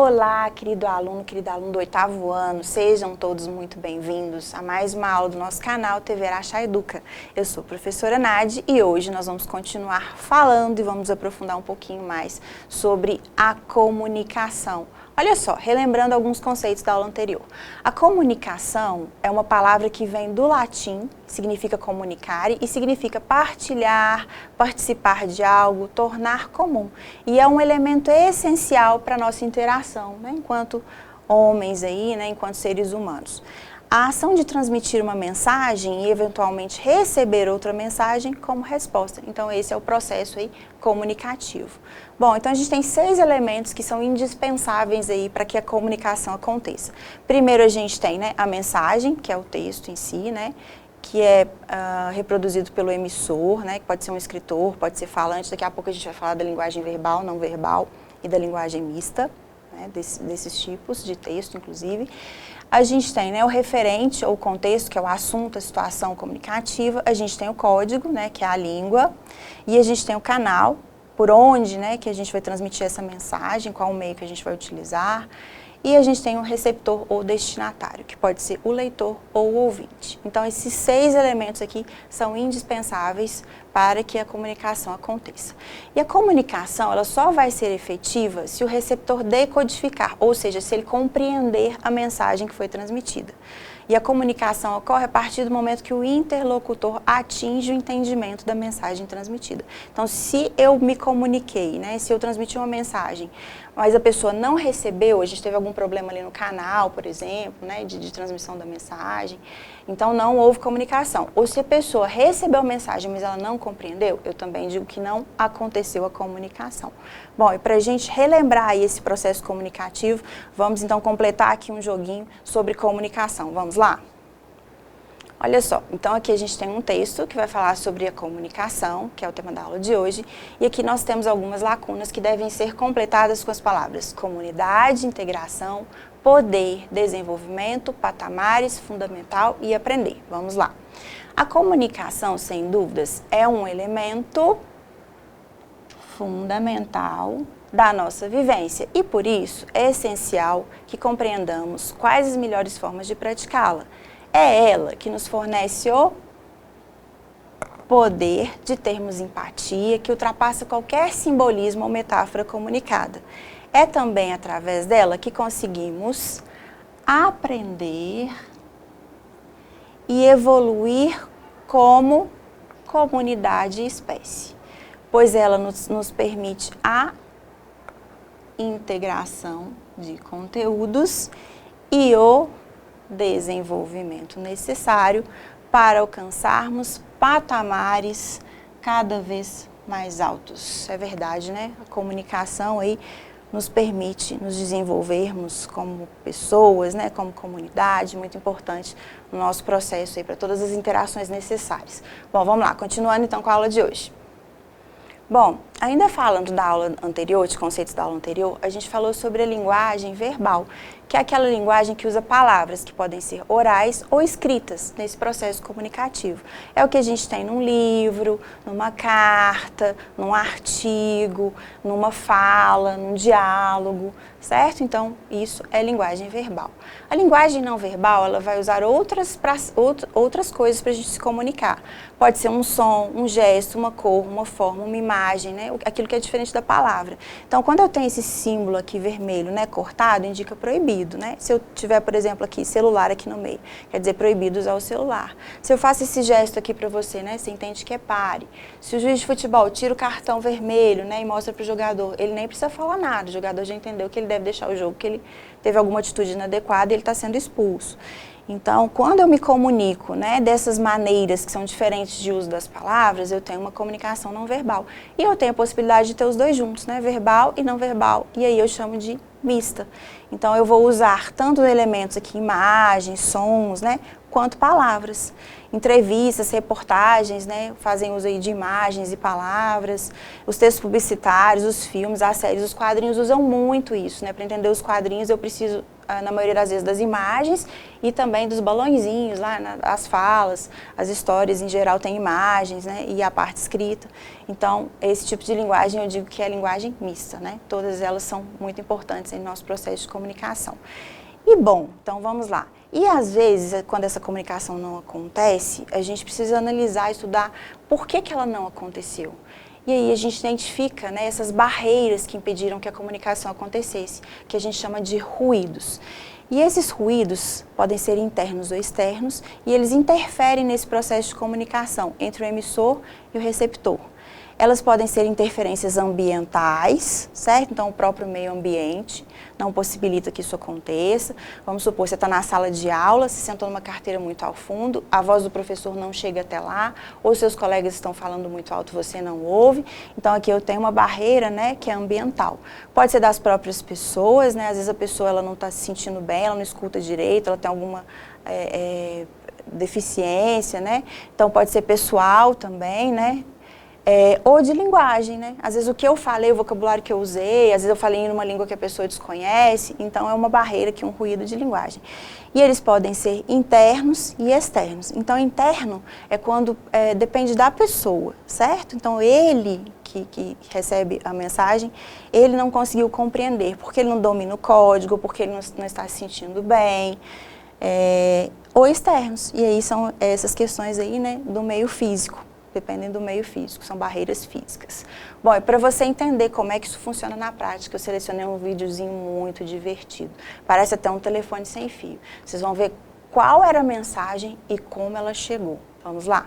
Olá, querido aluno do 8º ano, sejam todos muito bem-vindos a mais uma aula do nosso canal TV Araxá Educa. Eu sou a professora Nadi e hoje nós vamos continuar falando e vamos aprofundar um pouquinho mais sobre a comunicação. Olha só, relembrando alguns conceitos da aula anterior. A comunicação é uma palavra que vem do latim, significa comunicare e significa partilhar, participar de algo, tornar comum. E é um elemento essencial para a nossa interação, né, enquanto homens aí, né, enquanto seres humanos. A ação de transmitir uma mensagem e eventualmente receber outra mensagem como resposta. Então esse é o processo aí comunicativo. Bom, então a gente tem 6 elementos que são indispensáveis aí para que a comunicação aconteça. Primeiro a gente tem, né, a mensagem, que é o texto em si, né, que é reproduzido pelo emissor, né, que pode ser um escritor, pode ser falante. Daqui a pouco a gente vai falar da linguagem verbal, não verbal e da linguagem mista, né, desses tipos de texto, inclusive. A gente tem, né, o referente ou contexto, que é o assunto, a situação comunicativa. A gente tem o código, né, que é a língua. E a gente tem o canal, por onde, né, que a gente vai transmitir essa mensagem, qual o meio que a gente vai utilizar. E a gente tem o receptor ou destinatário, que pode ser o leitor ou o ouvinte. Então, esses 6 elementos aqui são indispensáveis para que a comunicação aconteça. E a comunicação, ela só vai ser efetiva se o receptor decodificar, ou seja, se ele compreender a mensagem que foi transmitida. E a comunicação ocorre a partir do momento que o interlocutor atinge o entendimento da mensagem transmitida. Então, se eu me comuniquei, né, se eu transmiti uma mensagem, mas a pessoa não recebeu, a gente teve algum problema ali no canal, por exemplo, né, de transmissão da mensagem, então não houve comunicação. Ou se a pessoa recebeu a mensagem, mas ela não compreendeu, eu também digo que não aconteceu a comunicação. Bom, e para a gente relembrar aí esse processo comunicativo, vamos então completar aqui um joguinho sobre comunicação. Vamos lá? Olha só, então aqui a gente tem um texto que vai falar sobre a comunicação, que é o tema da aula de hoje, e aqui nós temos algumas lacunas que devem ser completadas com as palavras comunidade, integração, poder, desenvolvimento, patamares, fundamental e aprender. Vamos lá. A comunicação, sem dúvidas, é um elemento fundamental da nossa vivência e, por isso, é essencial que compreendamos quais as melhores formas de praticá-la. É ela que nos fornece o poder de termos empatia, que ultrapassa qualquer simbolismo ou metáfora comunicada. É também através dela que conseguimos aprender e evoluir como comunidade e espécie, pois ela nos permite a integração de conteúdos e o desenvolvimento necessário para alcançarmos patamares cada vez mais altos. É verdade, né? A comunicação aí nos permite nos desenvolvermos como pessoas, né? Como comunidade, muito importante no nosso processo aí para todas as interações necessárias. Bom, vamos lá, continuando então com a aula de hoje. Bom, ainda falando da aula anterior, de conceitos da aula anterior, a gente falou sobre a linguagem verbal, que é aquela linguagem que usa palavras que podem ser orais ou escritas nesse processo comunicativo. É o que a gente tem num livro, numa carta, num artigo, numa fala, num diálogo, certo? Então, isso é linguagem verbal. A linguagem não verbal, ela vai usar outras coisas para a gente se comunicar. Pode ser um som, um gesto, uma cor, uma forma, uma imagem, né? Aquilo que é diferente da palavra. Então, quando eu tenho esse símbolo aqui vermelho, né, cortado, indica proibido, né? Se eu tiver, por exemplo, aqui celular aqui no meio, quer dizer proibido usar o celular. Se eu faço esse gesto aqui para você, né, você entende que é pare. Se o juiz de futebol tira o cartão vermelho, né, e mostra para o jogador, ele nem precisa falar nada, o jogador já entendeu que ele deve deixar o jogo, que ele teve alguma atitude inadequada e ele está sendo expulso. Então, quando eu me comunico, né, dessas maneiras que são diferentes de uso das palavras, eu tenho uma comunicação não verbal. E eu tenho a possibilidade de ter os dois juntos, né, verbal e não verbal, e aí eu chamo de mista. Então, eu vou usar tanto elementos aqui, imagens, sons, né, quanto palavras. Entrevistas, reportagens, né, fazem uso aí de imagens e palavras. Os textos publicitários, os filmes, as séries, os quadrinhos usam muito isso, né. Para entender os quadrinhos, eu preciso na maioria das vezes, das imagens e também dos balõezinhos lá, as falas, as histórias em geral têm imagens, né, e a parte escrita. Então, esse tipo de linguagem eu digo que é a linguagem mista, né? Todas elas são muito importantes em nosso processo de comunicação. E bom, então vamos lá. E às vezes, quando essa comunicação não acontece, a gente precisa analisar, estudar por que ela não aconteceu. E aí a gente identifica, né, essas barreiras que impediram que a comunicação acontecesse, que a gente chama de ruídos. E esses ruídos podem ser internos ou externos, e eles interferem nesse processo de comunicação entre o emissor e o receptor. Elas podem ser interferências ambientais, certo? Então, o próprio meio ambiente não possibilita que isso aconteça. Vamos supor, você está na sala de aula, se sentou numa carteira muito ao fundo, a voz do professor não chega até lá, ou seus colegas estão falando muito alto, você não ouve. Então, aqui eu tenho uma barreira, né, que é ambiental. Pode ser das próprias pessoas, né? Às vezes a pessoa ela não está se sentindo bem, ela não escuta direito, ela tem alguma deficiência, né? Então, pode ser pessoal também, né? Ou de linguagem, né? Às vezes o que eu falei, o vocabulário que eu usei, às vezes eu falei em uma língua que a pessoa desconhece, então é uma barreira aqui, um ruído de linguagem. E eles podem ser internos e externos. Então, interno é quando depende da pessoa, certo? Então, ele que recebe a mensagem, ele não conseguiu compreender, porque ele não domina o código, porque ele não está se sentindo bem, ou externos. E aí são essas questões aí, né, do meio físico. Dependem do meio físico, são barreiras físicas. Bom, e para você entender como é que isso funciona na prática, eu selecionei um videozinho muito divertido. Parece até um telefone sem fio. Vocês vão ver qual era a mensagem e como ela chegou. Vamos lá?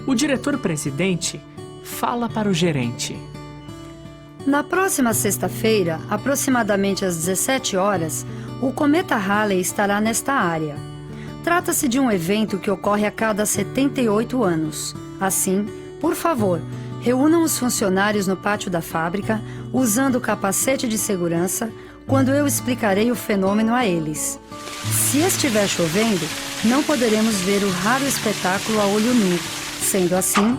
O diretor-presidente fala para o gerente. Na próxima sexta-feira, aproximadamente às 17 horas, o cometa Halley estará nesta área. Trata-se de um evento que ocorre a cada 78 anos. Assim, por favor, reúnam os funcionários no pátio da fábrica, usando o capacete de segurança, quando eu explicarei o fenômeno a eles. Se estiver chovendo, não poderemos ver o raro espetáculo a olho nu. Sendo assim,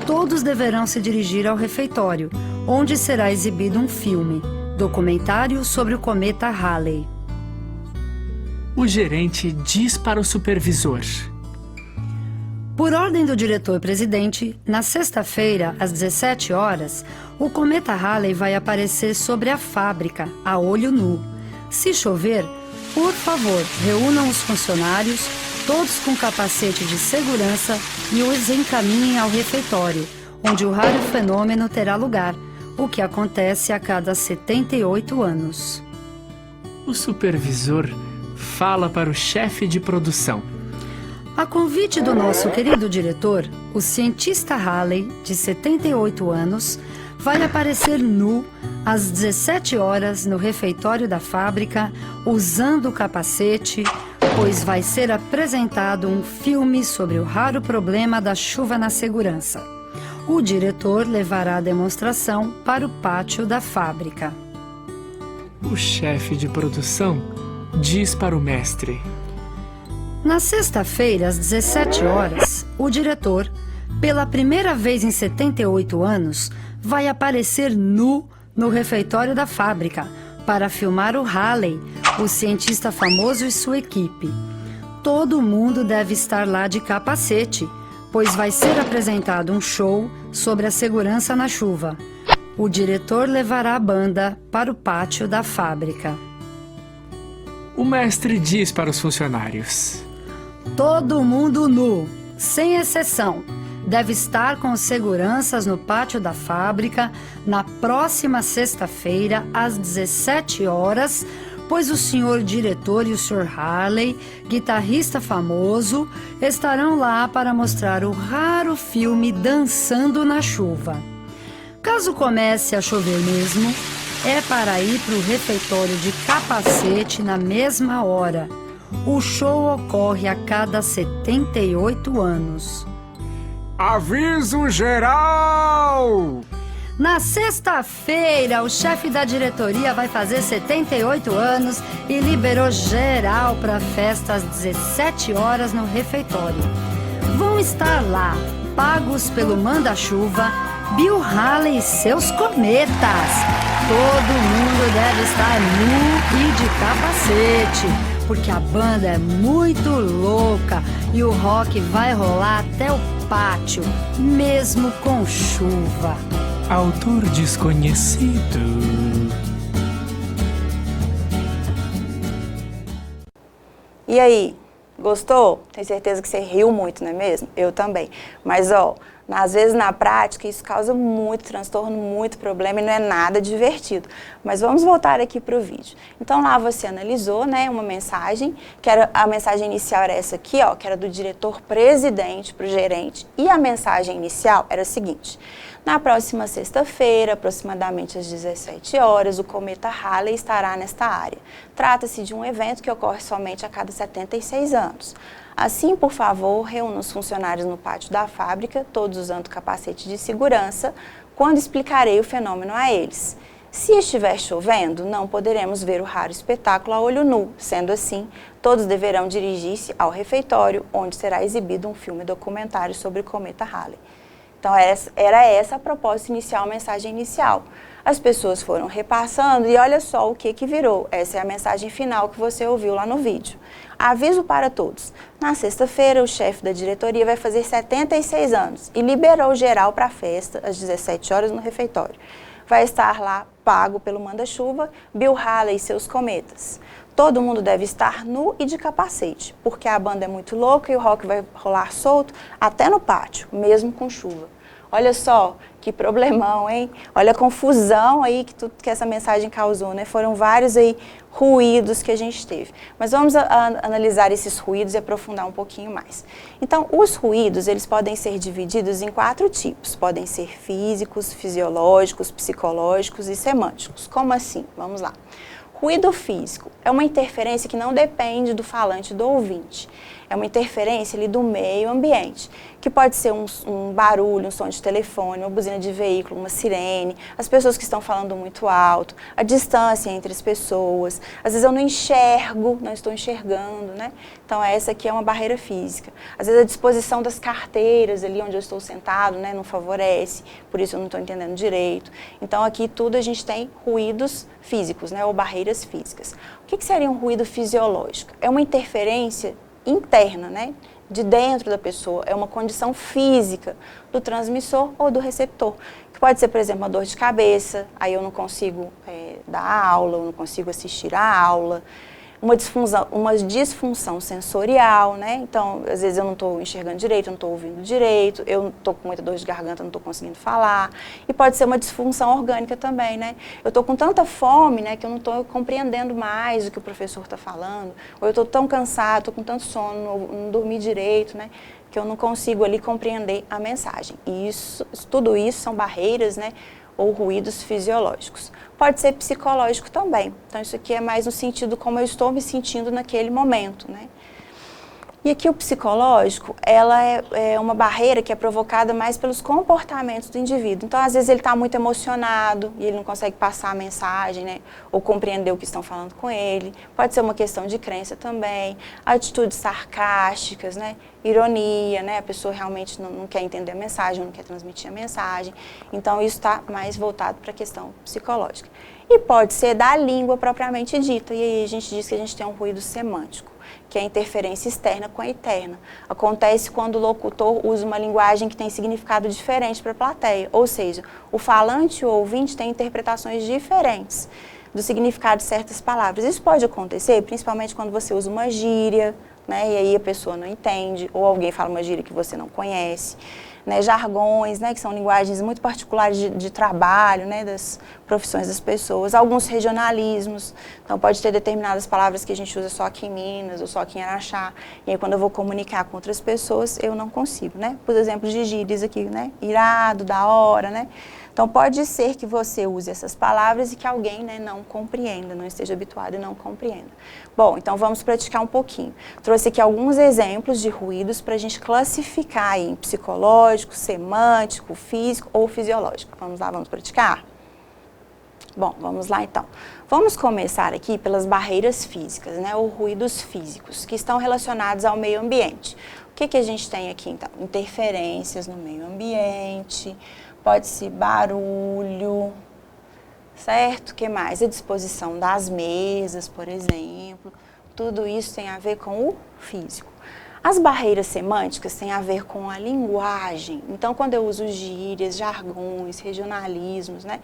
todos deverão se dirigir ao refeitório, onde será exibido um filme, documentário sobre o cometa Halley. O gerente diz para o supervisor. Por ordem do diretor-presidente, na sexta-feira, às 17 horas, o cometa Halley vai aparecer sobre a fábrica, a olho nu. Se chover, por favor, reúnam os funcionários, todos com capacete de segurança, e os encaminhem ao refeitório, onde o raro fenômeno terá lugar, o que acontece a cada 78 anos. O supervisor fala para o chefe de produção. A convite do nosso querido diretor, o cientista Halley, de 78 anos, vai aparecer nu às 17 horas no refeitório da fábrica, usando o capacete, pois vai ser apresentado um filme sobre o raro problema da chuva na segurança. O diretor levará a demonstração para o pátio da fábrica. O chefe de produção diz para o mestre. Na sexta-feira, às 17 horas, o diretor, pela primeira vez em 78 anos, vai aparecer nu no refeitório da fábrica para filmar o Halley, o cientista famoso e sua equipe. Todo mundo deve estar lá de capacete, pois vai ser apresentado um show sobre a segurança na chuva. O diretor levará a banda para o pátio da fábrica. O mestre diz para os funcionários. Todo mundo nu, sem exceção, deve estar com os seguranças no pátio da fábrica na próxima sexta-feira, às 17 horas, pois o senhor diretor e o Sr. Halley, guitarrista famoso, estarão lá para mostrar o raro filme Dançando na Chuva. Caso comece a chover mesmo, é para ir para o refeitório de capacete na mesma hora. O show ocorre a cada 78 anos. Aviso geral! Na sexta-feira, o chefe da diretoria vai fazer 78 anos e liberou geral para a festa às 17 horas no refeitório. Vão estar lá, pagos pelo manda-chuva, Bill Haley e seus cometas. Todo mundo deve estar nu e de capacete, porque a banda é muito louca e o rock vai rolar até o pátio, mesmo com chuva. Autor desconhecido. E aí, gostou? Tenho certeza que você riu muito, não é mesmo? Eu também. Mas, às vezes na prática isso causa muito transtorno, muito problema e não é nada divertido. Mas vamos voltar aqui para o vídeo. Então lá você analisou, né, uma mensagem, a mensagem inicial era essa aqui, que era do diretor-presidente para o gerente. E a mensagem inicial era a seguinte: na próxima sexta-feira, aproximadamente às 17 horas, o cometa Halley estará nesta área. Trata-se de um evento que ocorre somente a cada 76 anos. Assim, por favor, reúna os funcionários no pátio da fábrica, todos usando capacete de segurança, quando explicarei o fenômeno a eles. Se estiver chovendo, não poderemos ver o raro espetáculo a olho nu. Sendo assim, todos deverão dirigir-se ao refeitório, onde será exibido um filme documentário sobre o cometa Halley. Então, era essa a proposta inicial, a mensagem inicial. As pessoas foram repassando e olha só o que virou. Essa é a mensagem final que você ouviu lá no vídeo. Aviso para todos. Na sexta-feira, o chefe da diretoria vai fazer 76 anos e liberou geral para a festa às 17 horas no refeitório. Vai estar lá, pago pelo manda-chuva, Bill Haley e seus cometas. Todo mundo deve estar nu e de capacete, porque a banda é muito louca e o rock vai rolar solto até no pátio, mesmo com chuva. Olha só que problemão, hein? Olha a confusão aí que essa mensagem causou, né? Foram vários aí ruídos que a gente teve. Mas vamos analisar esses ruídos e aprofundar um pouquinho mais. Então, os ruídos, eles podem ser divididos em 4 tipos. Podem ser físicos, fisiológicos, psicológicos e semânticos. Como assim? Vamos lá. Ruído físico é uma interferência que não depende do falante do ouvinte. É uma interferência ali do meio ambiente, que pode ser um barulho, um som de telefone, uma buzina de veículo, uma sirene, as pessoas que estão falando muito alto, a distância entre as pessoas. Às vezes eu não enxergo, não estou enxergando, né? Então essa aqui é uma barreira física. Às vezes a disposição das carteiras ali onde eu estou sentado, né, não favorece, por isso eu não estou entendendo direito. Então aqui tudo a gente tem ruídos físicos, né, ou barreiras físicas. O que seria um ruído fisiológico? É uma interferência interna, né, de dentro da pessoa, é uma condição física do transmissor ou do receptor, que pode ser, por exemplo, uma dor de cabeça, aí eu não consigo dar aula, eu não consigo assistir a aula, uma disfunção sensorial, né? Então, às vezes eu não estou enxergando direito, eu não estou ouvindo direito, eu estou com muita dor de garganta, não estou conseguindo falar. E pode ser uma disfunção orgânica também, né? Eu estou com tanta fome, né, que eu não estou compreendendo mais o que o professor está falando, ou eu estou tão cansado, estou com tanto sono, não dormi direito, né, que eu não consigo ali compreender a mensagem. E tudo isso são barreiras, né, ou ruídos fisiológicos. Pode ser psicológico também. Então, isso aqui é mais no sentido como eu estou me sentindo naquele momento, né? E aqui o psicológico, ela é uma barreira que é provocada mais pelos comportamentos do indivíduo. Então, às vezes ele está muito emocionado e ele não consegue passar a mensagem, né? Ou compreender o que estão falando com ele. Pode ser uma questão de crença também, atitudes sarcásticas, né? Ironia, né? A pessoa realmente não quer entender a mensagem, não quer transmitir a mensagem. Então, isso está mais voltado para a questão psicológica. E pode ser da língua propriamente dita. E aí a gente diz que a gente tem um ruído semântico, que é a interferência externa com a interna. Acontece quando o locutor usa uma linguagem que tem significado diferente para a plateia, ou seja, o falante e o ouvinte têm interpretações diferentes do significado de certas palavras. Isso pode acontecer principalmente quando você usa uma gíria, né, e aí a pessoa não entende, ou alguém fala uma gíria que você não conhece. Né, jargões, né, que são linguagens muito particulares de trabalho, né, das profissões das pessoas, alguns regionalismos, então pode ter determinadas palavras que a gente usa só aqui em Minas ou só aqui em Araxá, e aí quando eu vou comunicar com outras pessoas eu não consigo, né, por exemplo, de gírias aqui, né, irado, da hora, né, então pode ser que você use essas palavras e que alguém, né, não compreenda, não esteja habituado e não compreenda. Bom, então vamos praticar um pouquinho. Trouxe aqui alguns exemplos de ruídos para a gente classificar aí em psicológico, semântico, físico ou fisiológico. Vamos lá, vamos praticar? Bom, vamos lá então. Vamos começar aqui pelas barreiras físicas, né, ou ruídos físicos, que estão relacionados ao meio ambiente. O que a gente tem aqui então? Interferências no meio ambiente, pode ser barulho, certo? O que mais? A disposição das mesas, por exemplo. Tudo isso tem a ver com o físico. As barreiras semânticas têm a ver com a linguagem. Então, quando eu uso gírias, jargões, regionalismos, né?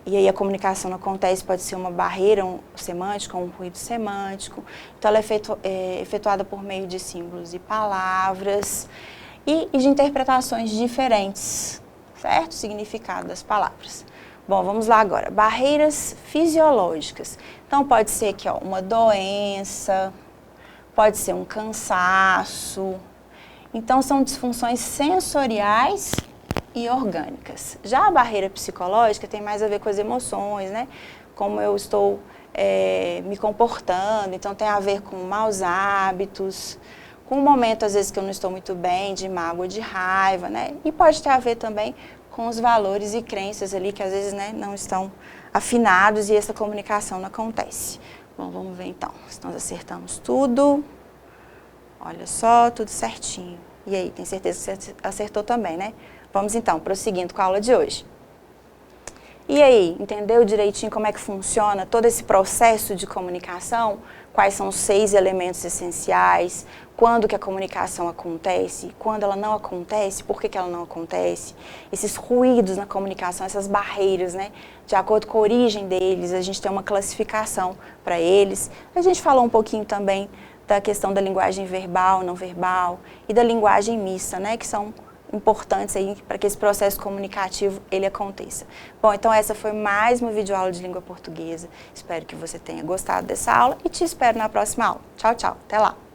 E aí a comunicação acontece, pode ser uma barreira semântica, um ruído semântico. Então, ela é efetuada por meio de símbolos e palavras e de interpretações diferentes, certo? O significado das palavras. Bom, vamos lá agora. Barreiras fisiológicas. Então, pode ser que uma doença, pode ser um cansaço. Então, são disfunções sensoriais e orgânicas. Já a barreira psicológica tem mais a ver com as emoções, né? Como eu estou me comportando, então tem a ver com maus hábitos, com um momento, às vezes, que eu não estou muito bem, de mágoa, de raiva, né? E pode ter a ver também com os valores e crenças ali que, às vezes, né, não estão afinados e essa comunicação não acontece. Bom, vamos ver então, se nós acertamos tudo. Olha só, tudo certinho. E aí, tem certeza que você acertou também, né? Vamos então, prosseguindo com a aula de hoje. E aí, entendeu direitinho como é que funciona todo esse processo de comunicação? Quais são os 6 elementos essenciais? Quando que a comunicação acontece? Quando ela não acontece? Por que ela não acontece? Esses ruídos na comunicação, essas barreiras, né? De acordo com a origem deles, a gente tem uma classificação para eles. A gente falou um pouquinho também da questão da linguagem verbal, não verbal e da linguagem mista, né? Que são importantes aí para que esse processo comunicativo ele aconteça. Bom, então essa foi mais uma videoaula de língua portuguesa. Espero que você tenha gostado dessa aula e te espero na próxima aula. Tchau, tchau. Até lá.